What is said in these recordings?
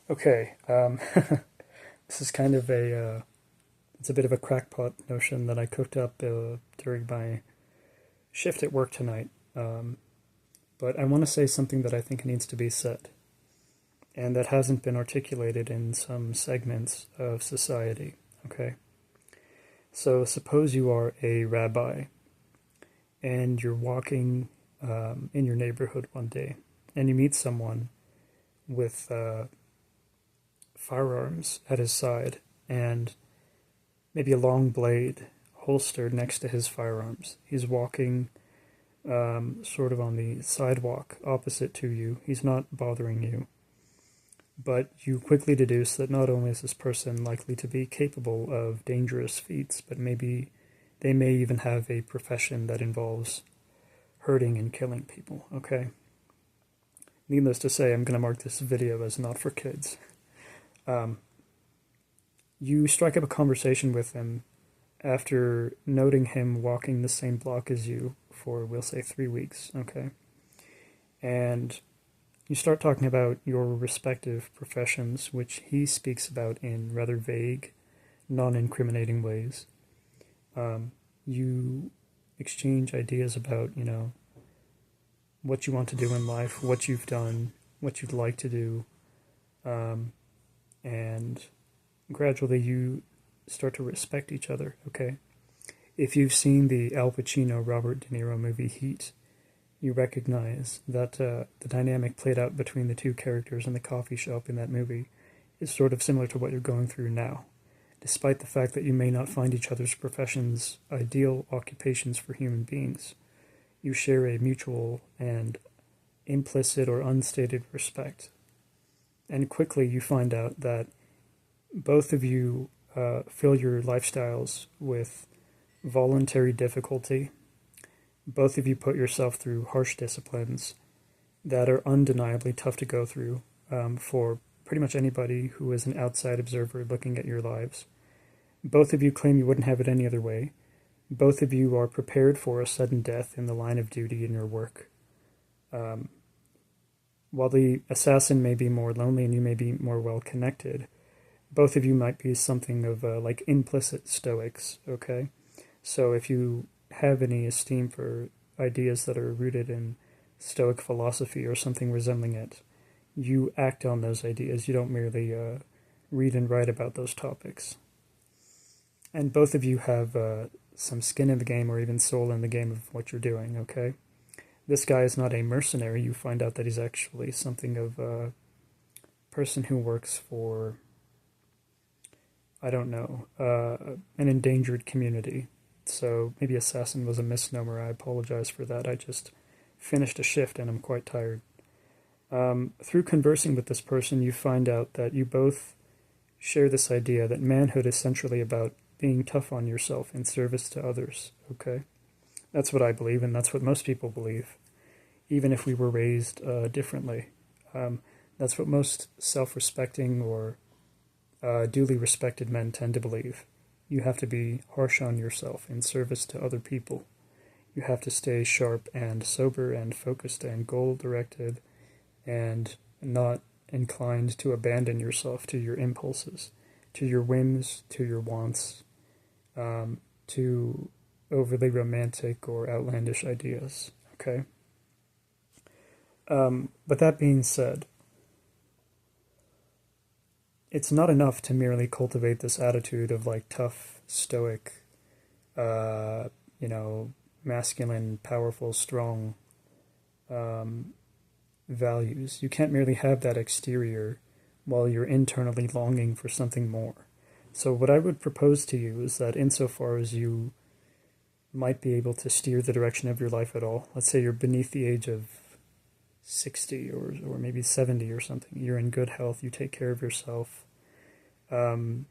Okay, this is kind of it's a bit of a crackpot notion that I cooked up during my shift at work tonight. But I want to say something that I think needs to be said, and that hasn't been articulated in some segments of society. Okay, so suppose you are a rabbi and you're walking in your neighborhood one day, and you meet someone with firearms at his side and maybe a long blade holstered next to his firearms. He's walking sort of on the sidewalk opposite to you. He's not bothering you. But you quickly deduce that not only is this person likely to be capable of dangerous feats, but maybe they may even have a profession that involves hurting and killing people, okay? Needless to say, I'm going to mark this video as not for kids. Um, you strike up a conversation with him after noting him walking the same block as you for, we'll say, 3 weeks, okay? And you start talking about your respective professions, which he speaks about in rather vague, non-incriminating ways. You exchange ideas about, what you want to do in life, what you've done, what you'd like to do, and gradually you start to respect each other, okay? If you've seen the Al Pacino Robert De Niro movie Heat, you recognize that the dynamic played out between the two characters in the coffee shop in that movie is sort of similar to what you're going through now, despite the fact that you may not find each other's professions ideal occupations for human beings. You share a mutual and implicit or unstated respect. And quickly you find out that both of you fill your lifestyles with voluntary difficulty. Both of you put yourself through harsh disciplines that are undeniably tough to go through for pretty much anybody who is an outside observer looking at your lives. Both of you claim you wouldn't have it any other way. Both of you are prepared for a sudden death in the line of duty in your work. While the assassin may be more lonely and you may be more well connected, both of you might be something of like implicit stoics, okay? So if you have any esteem for ideas that are rooted in Stoic philosophy or something resembling it, you act on those ideas. You don't merely read and write about those topics. And both of you have some skin in the game or even soul in the game of what you're doing, okay? This guy is not a mercenary. You find out that he's actually something of a person who works for, I don't know, an endangered community. So maybe assassin was a misnomer. I apologize for that. I just finished a shift and I'm quite tired. Through conversing with this person, you find out that you both share this idea that manhood is centrally about being tough on yourself in service to others, okay? That's what I believe, and that's what most people believe, even if we were raised differently. That's what most self-respecting or duly respected men tend to believe. You have to be harsh on yourself in service to other people. You have to stay sharp and sober and focused and goal-directed and not inclined to abandon yourself to your impulses, to your whims, to your wants, to overly romantic or outlandish ideas, okay? But that being said, it's not enough to merely cultivate this attitude of like tough, stoic, uh, you know, masculine, powerful, strong values. You can't merely have that exterior while you're internally longing for something more. So what I would propose to you is that insofar as you might be able to steer the direction of your life at all, let's say you're beneath the age of 60 or maybe 70 or something, you're in good health, you take care of yourself, you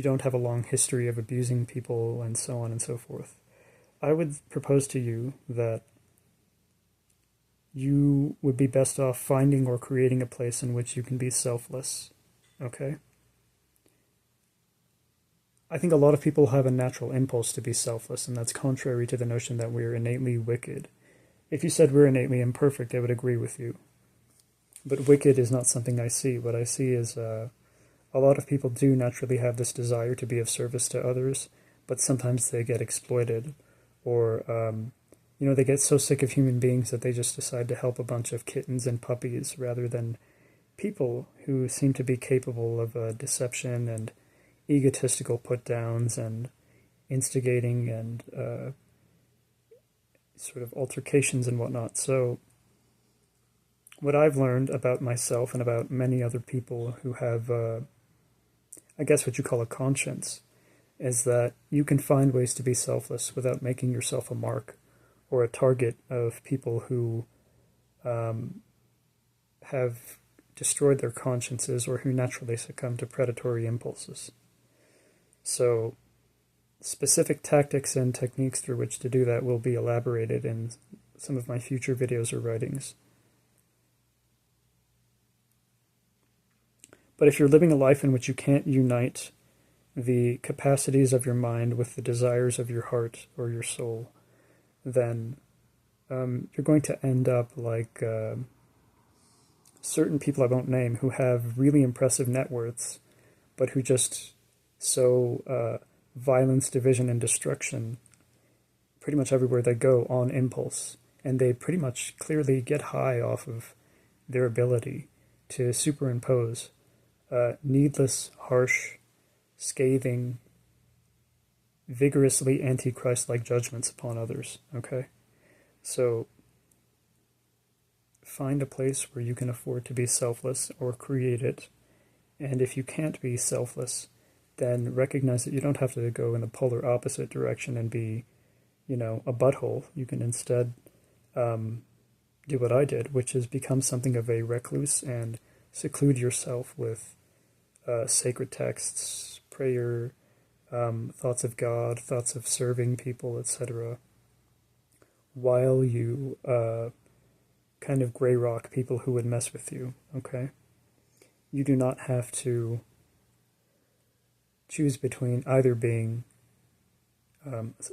don't have a long history of abusing people and so on and so forth. I would propose to you that you would be best off finding or creating a place in which you can be selfless, okay? I think a lot of people have a natural impulse to be selfless, and that's contrary to the notion that we're innately wicked. If you said we're innately imperfect, I would agree with you. But wicked is not something I see. What I see is a lot of people do naturally have this desire to be of service to others, but sometimes they get exploited, or they get so sick of human beings that they just decide to help a bunch of kittens and puppies rather than people who seem to be capable of deception and egotistical put downs and instigating and sort of altercations and whatnot. So, what I've learned about myself and about many other people who have, I guess, what you call a conscience, is that you can find ways to be selfless without making yourself a mark or a target of people who have destroyed their consciences or who naturally succumb to predatory impulses. So, specific tactics and techniques through which to do that will be elaborated in some of my future videos or writings. But if you're living a life in which you can't unite the capacities of your mind with the desires of your heart or your soul, then you're going to end up like certain people I won't name who have really impressive net worths, but who just sow violence, division, and destruction pretty much everywhere they go on impulse. And they pretty much clearly get high off of their ability to superimpose needless, harsh, scathing, vigorously anti-Christ-like judgments upon others, okay? So, find a place where you can afford to be selfless or create it. And if you can't be selfless, then recognize that you don't have to go in the polar opposite direction and be, a butthole. You can instead do what I did, which is become something of a recluse and seclude yourself with sacred texts, prayer, thoughts of God, thoughts of serving people, etc., while you kind of gray rock people who would mess with you, okay? You do not have to choose between either being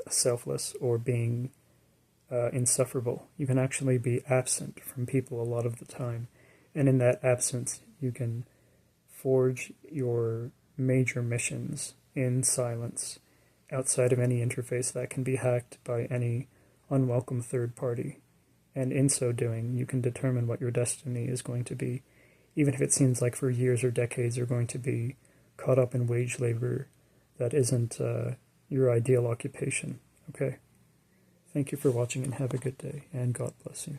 selfless or being insufferable. You can actually be absent from people a lot of the time, and in that absence you can forge your major missions in silence, outside of any interface that can be hacked by any unwelcome third party. And in so doing, you can determine what your destiny is going to be, even if it seems like for years or decades you're going to be caught up in wage labor that isn't your ideal occupation. Okay? Thank you for watching and have a good day, and God bless you.